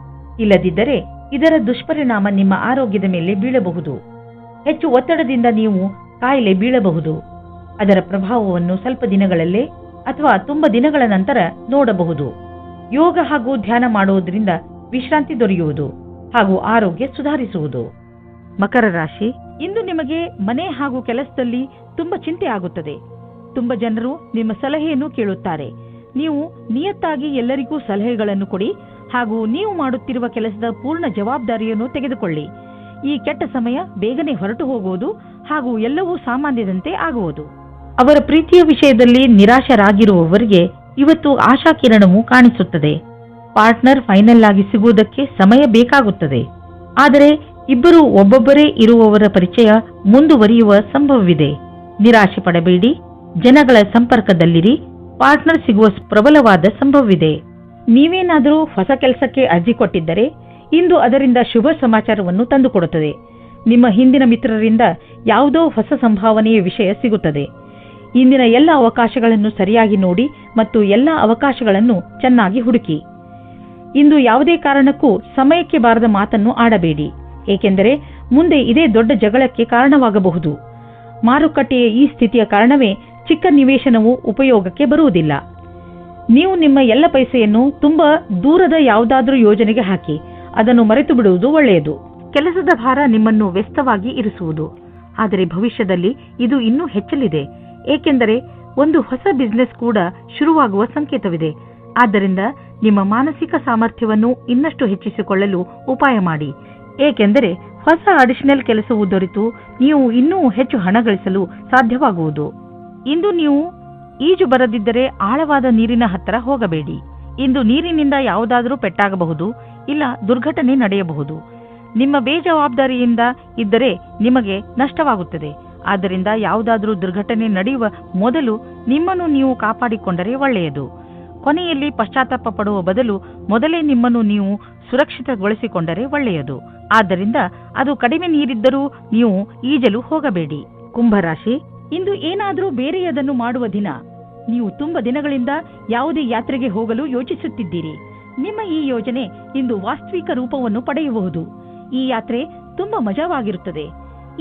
Speaker 2: ಇಲ್ಲದಿದ್ದರೆ ಇದರ ದುಷ್ಪರಿಣಾಮ ನಿಮ್ಮ ಆರೋಗ್ಯದ ಮೇಲೆ ಬೀಳಬಹುದು. ಹೆಚ್ಚು ಒತ್ತಡದಿಂದ ನೀವು ಕಾಯಿಲೆ ಬೀಳಬಹುದು. ಅದರ ಪ್ರಭಾವವನ್ನು ಸ್ವಲ್ಪ ದಿನಗಳಲ್ಲೇ ಅಥವಾ ತುಂಬ ದಿನಗಳ ನಂತರ ನೋಡಬಹುದು. ಯೋಗ ಹಾಗೂ ಧ್ಯಾನ ಮಾಡುವುದರಿಂದ ವಿಶ್ರಾಂತಿ ದೊರೆಯುವುದು ಹಾಗೂ ಆರೋಗ್ಯ ಸುಧಾರಿಸುವುದು. ಮಕರ ರಾಶಿ, ಇಂದು ನಿಮಗೆ ಮನೆ ಹಾಗೂ ಕೆಲಸದಲ್ಲಿ ತುಂಬ ಚಿಂತೆ ಆಗುತ್ತದೆ. ತುಂಬ ಜನರು ನಿಮ್ಮ ಸಲಹೆಯನ್ನು ಕೇಳುತ್ತಾರೆ. ನೀವು ನಿಯತ್ತಾಗಿ ಎಲ್ಲರಿಗೂ ಸಲಹೆಗಳನ್ನು ಕೊಡಿ ಹಾಗೂ ನೀವು ಮಾಡುತ್ತಿರುವ ಕೆಲಸದ ಪೂರ್ಣ ಜವಾಬ್ದಾರಿಯನ್ನು ತೆಗೆದುಕೊಳ್ಳಿ. ಈ ಕೆಟ್ಟ ಸಮಯ ಬೇಗನೆ ಹೊರಟು ಹೋಗುವುದು ಹಾಗೂ ಎಲ್ಲವೂ ಸಾಮಾನ್ಯದಂತೆ ಆಗುವುದು. ಅವರ ಪ್ರೀತಿಯ ವಿಷಯದಲ್ಲಿ ನಿರಾಶರಾಗಿರುವವರಿಗೆ ಇವತ್ತು ಆಶಾಕಿರಣವು ಕಾಣಿಸುತ್ತದೆ. ಪಾರ್ಟ್ನರ್ ಫೈನಲ್ ಆಗಿ ಸಿಗುವುದಕ್ಕೆ ಸಮಯ ಬೇಕಾಗುತ್ತದೆ. ಆದರೆ ಇಬ್ಬರು ಒಬ್ಬೊಬ್ಬರೇ ಇರುವವರ ಪರಿಚಯ ಮುಂದುವರಿಯುವ ಸಂಭವವಿದೆ. ನಿರಾಶೆ ಪಡಬೇಡಿ. ಜನಗಳ ಸಂಪರ್ಕದಲ್ಲಿರಿ. ಪಾರ್ಟ್ನರ್ ಸಿಗುವ ಪ್ರಬಲವಾದ ಸಂಭವವಿದೆ. ನೀವೇನಾದರೂ ಹೊಸ ಕೆಲಸಕ್ಕೆ ಅರ್ಜಿ ಕೊಟ್ಟಿದ್ದರೆ ಇಂದು ಅದರಿಂದ ಶುಭ ಸಮಾಚಾರವನ್ನು ತಂದುಕೊಡುತ್ತದೆ. ನಿಮ್ಮ ಹಿಂದಿನ ಮಿತ್ರರಿಂದ ಯಾವುದೋ ಹೊಸ ಸಂಭಾವನೆಯ ವಿಷಯ ಸಿಗುತ್ತದೆ. ಇಂದಿನ ಎಲ್ಲ ಅವಕಾಶಗಳನ್ನು ಸರಿಯಾಗಿ ನೋಡಿ ಮತ್ತು ಎಲ್ಲ ಅವಕಾಶಗಳನ್ನು ಚೆನ್ನಾಗಿ ಹುಡುಕಿ. ಇಂದು ಯಾವುದೇ ಕಾರಣಕ್ಕೂ ಸಮಯಕ್ಕೆ ಬಾರದ ಮಾತನ್ನು ಆಡಬೇಡಿ, ಏಕೆಂದರೆ ಮುಂದೆ ಇದೇ ದೊಡ್ಡ ಜಗಳಕ್ಕೆ ಕಾರಣವಾಗಬಹುದು. ಮಾರುಕಟ್ಟೆಯ ಈ ಸ್ಥಿತಿಯ ಕಾರಣವೇ ಚಿಕ್ಕ ನಿವೇಶನವು ಉಪಯೋಗಕ್ಕೆ ಬರುವುದಿಲ್ಲ. ನೀವು ನಿಮ್ಮ ಎಲ್ಲ ಪೈಸೆಯನ್ನು ತುಂಬಾ ದೂರದ ಯಾವುದಾದ್ರೂ ಯೋಜನೆಗೆ ಹಾಕಿ ಅದನ್ನು ಮರೆತು ಬಿಡುವುದು ಒಳ್ಳೆಯದು. ಕೆಲಸದ ಭಾರ ನಿಮ್ಮನ್ನು ವ್ಯಸ್ತವಾಗಿ ಇರಿಸುವುದು. ಆದರೆ ಭವಿಷ್ಯದಲ್ಲಿ ಇದು ಇನ್ನೂ ಹೆಚ್ಚಲಿದೆ, ಏಕೆಂದರೆ ಒಂದು ಹೊಸ ಬಿಸಿನೆಸ್ ಕೂಡ ಶುರುವಾಗುವ ಸಂಕೇತವಿದೆ. ಆದ್ದರಿಂದ ನಿಮ್ಮ ಮಾನಸಿಕ ಸಾಮರ್ಥ್ಯವನ್ನು ಇನ್ನಷ್ಟು ಹೆಚ್ಚಿಸಿಕೊಳ್ಳಲು ಉಪಾಯ ಮಾಡಿ, ಏಕೆಂದರೆ ಹೊಸ ಅಡಿಷನಲ್ ಕೆಲಸವು ದೊರೆತು ನೀವು ಇನ್ನೂ ಹೆಚ್ಚು ಹಣ ಗಳಿಸಲು ಸಾಧ್ಯವಾಗುವುದು. ಇಂದು ನೀವು ಈಜು ಬರದಿದ್ದರೆ ಆಳವಾದ ನೀರಿನ ಹತ್ತಿರ ಹೋಗಬೇಡಿ. ಇಂದು ನೀರಿನಿಂದ ಯಾವುದಾದರೂ ಪೆಟ್ಟಾಗಬಹುದು, ಇಲ್ಲ ದುರ್ಘಟನೆ ನಡೆಯಬಹುದು. ನಿಮ್ಮ ಬೇಜವಾಬ್ದಾರಿಯಿಂದ ಇದ್ದರೆ ನಿಮಗೆ ನಷ್ಟವಾಗುತ್ತದೆ. ಆದ್ದರಿಂದ ಯಾವುದಾದರೂ ದುರ್ಘಟನೆ ನಡೆಯುವ ಮೊದಲು ನಿಮ್ಮನ್ನು ನೀವು ಕಾಪಾಡಿಕೊಂಡರೆ ಒಳ್ಳೆಯದು. ಕೊನೆಯಲ್ಲಿ ಪಶ್ಚಾತ್ತಾಪ ಪಡುವ ಬದಲು ಮೊದಲೇ ನಿಮ್ಮನ್ನು ನೀವು ಸುರಕ್ಷಿತಗೊಳಿಸಿಕೊಂಡರೆ ಒಳ್ಳೆಯದು. ಆದ್ದರಿಂದ ಅದು ಕಡಿಮೆ ನೀರಿದ್ದರೂ ನೀವು ಈಜಲು ಹೋಗಬೇಡಿ. ಕುಂಭರಾಶಿ, ಇಂದು ಏನಾದರೂ ಬೇರೆಯದನ್ನು ಮಾಡುವ ದಿನ. ನೀವು ತುಂಬ ದಿನಗಳಿಂದ ಯಾವುದೇ ಯಾತ್ರೆಗೆ ಹೋಗಲು ಯೋಚಿಸುತ್ತಿದ್ದೀರಿ. ನಿಮ್ಮ ಈ ಯೋಜನೆ ಇಂದು ವಾಸ್ತವಿಕ ರೂಪವನ್ನು ಪಡೆಯಬಹುದು. ಈ ಯಾತ್ರೆ ತುಂಬಾ ಮಜವಾಗಿರುತ್ತದೆ.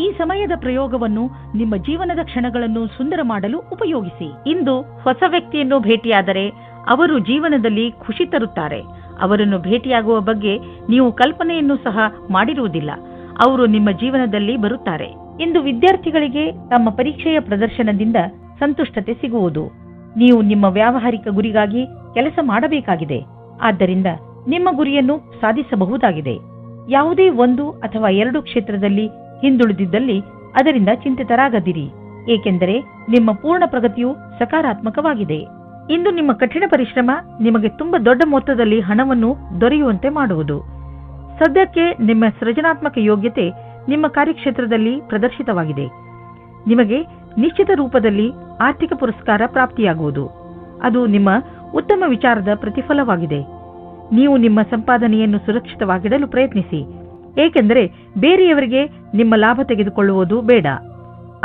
Speaker 2: ಈ ಸಮಯದ ಪ್ರಯೋಗವನ್ನು ನಿಮ್ಮ ಜೀವನದ ಕ್ಷಣಗಳನ್ನು ಸುಂದರ ಮಾಡಲು ಉಪಯೋಗಿಸಿ. ಇಂದು ಹೊಸ ವ್ಯಕ್ತಿಯನ್ನು ಭೇಟಿಯಾದರೆ ಅವರು ಜೀವನದಲ್ಲಿ ಖುಷಿ ತರುತ್ತಾರೆ. ಅವರನ್ನು ಭೇಟಿಯಾಗುವ ಬಗ್ಗೆ ನೀವು ಕಲ್ಪನೆಯನ್ನು ಸಹ ಮಾಡಿರುವುದಿಲ್ಲ. ಅವರು ನಿಮ್ಮ ಜೀವನದಲ್ಲಿ ಬರುತ್ತಾರೆ. ಇಂದು ವಿದ್ಯಾರ್ಥಿಗಳಿಗೆ ತಮ್ಮ ಪರೀಕ್ಷೆಯ ಪ್ರದರ್ಶನದಿಂದ ಸಂತುಷ್ಟತೆ ಸಿಗುವುದು. ನೀವು ನಿಮ್ಮ ವ್ಯಾವಹಾರಿಕ ಗುರಿಗಾಗಿ ಕೆಲಸ ಮಾಡಬೇಕಾಗಿದೆ. ಆದ್ದರಿಂದ ನಿಮ್ಮ ಗುರಿಯನ್ನು ಸಾಧಿಸಬಹುದಾಗಿದೆ. ಯಾವುದೇ ಒಂದು ಅಥವಾ ಎರಡು ಕ್ಷೇತ್ರದಲ್ಲಿ ಹಿಂದುಳಿದಿದ್ದಲ್ಲಿ ಅದರಿಂದ ಚಿಂತಿತರಾಗದಿರಿ, ಏಕೆಂದರೆ ನಿಮ್ಮ ಪೂರ್ಣ ಪ್ರಗತಿಯು ಸಕಾರಾತ್ಮಕವಾಗಿದೆ. ಇಂದು ನಿಮ್ಮ ಕಠಿಣ ಪರಿಶ್ರಮ ನಿಮಗೆ ತುಂಬಾ ದೊಡ್ಡ ಮೊತ್ತದಲ್ಲಿ ಹಣವನ್ನು ದೊರೆಯುವಂತೆ ಮಾಡುವುದು. ಸದ್ಯಕ್ಕೆ ನಿಮ್ಮ ಸೃಜನಾತ್ಮಕ ಯೋಗ್ಯತೆ ನಿಮ್ಮ ಕಾರ್ಯಕ್ಷೇತ್ರದಲ್ಲಿ ಪ್ರದರ್ಶಿತವಾಗಿದೆ. ನಿಮಗೆ ನಿಶ್ಚಿತ ರೂಪದಲ್ಲಿ ಆರ್ಥಿಕ ಪುರಸ್ಕಾರ ಪ್ರಾಪ್ತಿಯಾಗುವುದು. ಅದು ನಿಮ್ಮ ಉತ್ತಮ ವಿಚಾರದ ಪ್ರತಿಫಲವಾಗಿದೆ. ನೀವು ನಿಮ್ಮ ಸಂಪಾದನೆಯನ್ನು ಸುರಕ್ಷಿತವಾಗಿಡಲು ಪ್ರಯತ್ನಿಸಿ, ಏಕೆಂದರೆ ಬೇರೆಯವರಿಗೆ ನಿಮ್ಮ ಲಾಭ ತೆಗೆದುಕೊಳ್ಳುವುದು ಬೇಡ.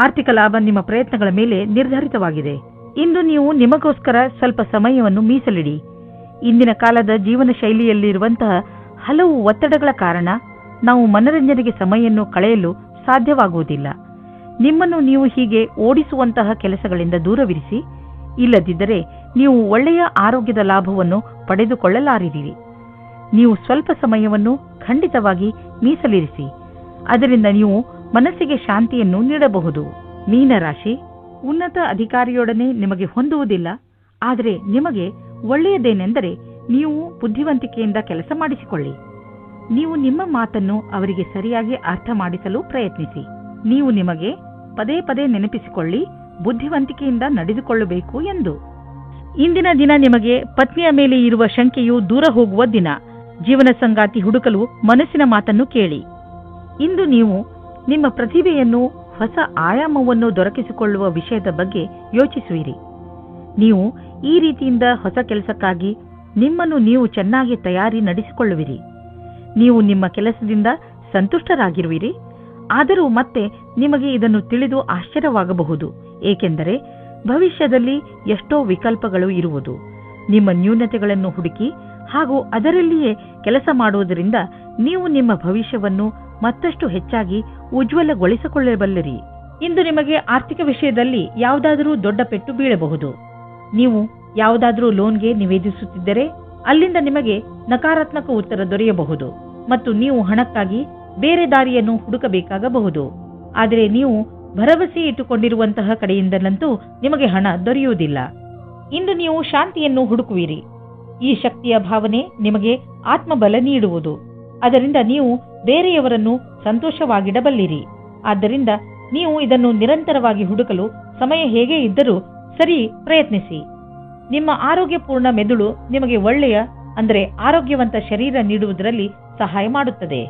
Speaker 2: ಆರ್ಥಿಕ ಲಾಭ ನಿಮ್ಮ ಪ್ರಯತ್ನಗಳ ಮೇಲೆ ನಿರ್ಧರಿತವಾಗಿದೆ. ಇಂದು ನೀವು ನಿಮಗೋಸ್ಕರ ಸ್ವಲ್ಪ ಸಮಯವನ್ನು ಮೀಸಲಿಡಿ. ಇಂದಿನ ಕಾಲದ ಜೀವನ ಶೈಲಿಯಲ್ಲಿರುವಂತಹ ಹಲವು ಒತ್ತಡಗಳ ಕಾರಣ ನಾವು ಮನರಂಜನೆಗೆ ಸಮಯವನ್ನು ಕಳೆಯಲು ಸಾಧ್ಯವಾಗುವುದಿಲ್ಲ. ನಿಮ್ಮನ್ನು ನೀವು ಹೀಗೆ ಓಡಿಸುವಂತಹ ಕೆಲಸಗಳಿಂದ ದೂರವಿರಿಸಿ. ಇಲ್ಲದಿದ್ದರೆ ನೀವು ಒಳ್ಳೆಯ ಆರೋಗ್ಯದ ಲಾಭವನ್ನು ಪಡೆದುಕೊಳ್ಳಲಾರಿರಿ. ನೀವು ಸ್ವಲ್ಪ ಸಮಯವನ್ನು ಖಂಡಿತವಾಗಿ ಮೀಸಲಿರಿಸಿ. ಅದರಿಂದ ನೀವು ಮನಸ್ಸಿಗೆ ಶಾಂತಿಯನ್ನು ನೀಡಬಹುದು. ಮೀನರಾಶಿ, ಉನ್ನತ ಅಧಿಕಾರಿಯೊಡನೆ ನಿಮಗೆ ಹೊಂದುವುದಿಲ್ಲ. ಆದರೆ ನಿಮಗೆ ಒಳ್ಳೆಯದೇನೆಂದರೆ ನೀವು ಬುದ್ಧಿವಂತಿಕೆಯಿಂದ ಕೆಲಸ ಮಾಡಿಸಿಕೊಳ್ಳಿ. ನೀವು ನಿಮ್ಮ ಮಾತನ್ನು ಅವರಿಗೆ ಸರಿಯಾಗಿ ಅರ್ಥ ಮಾಡಿಸಲು ಪ್ರಯತ್ನಿಸಿ. ನೀವು ನಿಮಗೆ ಪದೇ ಪದೇ ನೆನಪಿಸಿಕೊಳ್ಳಿ, ಬುದ್ಧಿವಂತಿಕೆಯಿಂದ ನಡೆದುಕೊಳ್ಳಬೇಕು ಎಂದು. ಇಂದಿನ ದಿನ ನಿಮಗೆ ಪತ್ನಿಯ ಮೇಲೆ ಇರುವ ಶಂಕೆಯು ದೂರ ಹೋಗುವ ದಿನ. ಜೀವನ ಸಂಗಾತಿ ಹುಡುಕಲು ಮನಸ್ಸಿನ ಮಾತನ್ನು ಕೇಳಿ. ಇಂದು ನೀವು ನಿಮ್ಮ ಪ್ರತಿಭೆಯನ್ನು ಹೊಸ ಆಯಾಮವನ್ನು ದೊರಕಿಸಿಕೊಳ್ಳುವ ವಿಷಯದ ಬಗ್ಗೆ ಯೋಚಿಸುವಿರಿ. ನೀವು ಈ ರೀತಿಯಿಂದ ಹೊಸ ಕೆಲಸಕ್ಕಾಗಿ ನಿಮ್ಮನ್ನು ನೀವು ಚೆನ್ನಾಗಿ ತಯಾರಿ ನಡೆಸಿಕೊಳ್ಳುವಿರಿ. ನೀವು ನಿಮ್ಮ ಕೆಲಸದಿಂದ ಸಂತುಷ್ಟರಾಗಿರುವಿರಿ. ಆದರೂ ಮತ್ತೆ ನಿಮಗೆ ಇದನ್ನು ತಿಳಿದು ಆಶ್ಚರ್ಯವಾಗಬಹುದು, ಏಕೆಂದರೆ ಭವಿಷ್ಯದಲ್ಲಿ ಎಷ್ಟೋ ವಿಕಲ್ಪಗಳು ಇರುವುದು. ನಿಮ್ಮ ನ್ಯೂನತೆಗಳನ್ನು ಹುಡುಕಿ ಹಾಗೂ ಅದರಲ್ಲಿಯೇ ಕೆಲಸ ಮಾಡುವುದರಿಂದ ನೀವು ನಿಮ್ಮ ಭವಿಷ್ಯವನ್ನು ಮತ್ತಷ್ಟು ಹೆಚ್ಚಾಗಿ ಉಜ್ವಲಗೊಳಿಸಿಕೊಳ್ಳಬಲ್ಲಿರಿ. ಇಂದು ನಿಮಗೆ ಆರ್ಥಿಕ ವಿಷಯದಲ್ಲಿ ಯಾವುದಾದರೂ ದೊಡ್ಡ ಪೆಟ್ಟು ಬೀಳಬಹುದು. ನೀವು ಯಾವುದಾದರೂ ಲೋನ್ಗೆ ನಿವೇದಿಸುತ್ತಿದ್ದರೆ ಅಲ್ಲಿಂದ ನಿಮಗೆ ನಕಾರಾತ್ಮಕ ಉತ್ತರ ದೊರೆಯಬಹುದು ಮತ್ತು ನೀವು ಹಣಕ್ಕಾಗಿ ಬೇರೆ ದಾರಿಯನ್ನು ಹುಡುಕಬೇಕಾಗಬಹುದು. ಆದರೆ ನೀವು ಭರವಸೆ ಇಟ್ಟುಕೊಂಡಿರುವಂತಹ ಕಡೆಯಿಂದಲಂತೂ ನಿಮಗೆ ಹಣ ದೊರೆಯುವುದಿಲ್ಲ. ಇಂದು ನೀವು ಶಾಂತಿಯನ್ನು ಹುಡುಕುವಿರಿ. ಈ ಶಕ್ತಿಯ ಭಾವನೆ ನಿಮಗೆ ಆತ್ಮಬಲ ನೀಡುವುದು. ಅದರಿಂದ ನೀವು ಬೇರೆಯವರನ್ನು ಸಂತೋಷವಾಗಿಡಬಲ್ಲಿರಿ. ಆದ್ದರಿಂದ ನೀವು ಇದನ್ನು ನಿರಂತರವಾಗಿ ಹುಡುಕಲು ಸಮಯ ಹೇಗೆ ಇದ್ದರೂ ಸರಿ ಪ್ರಯತ್ನಿಸಿ. ನಿಮ್ಮ ಆರೋಗ್ಯಪೂರ್ಣ ಮೆದುಳು ನಿಮಗೆ ಒಳ್ಳೆಯ ಆರೋಗ್ಯವಂತ ಶರೀರ ನೀಡುವುದರಲ್ಲಿ ಸಹಾಯ ಮಾಡುತ್ತದೆ.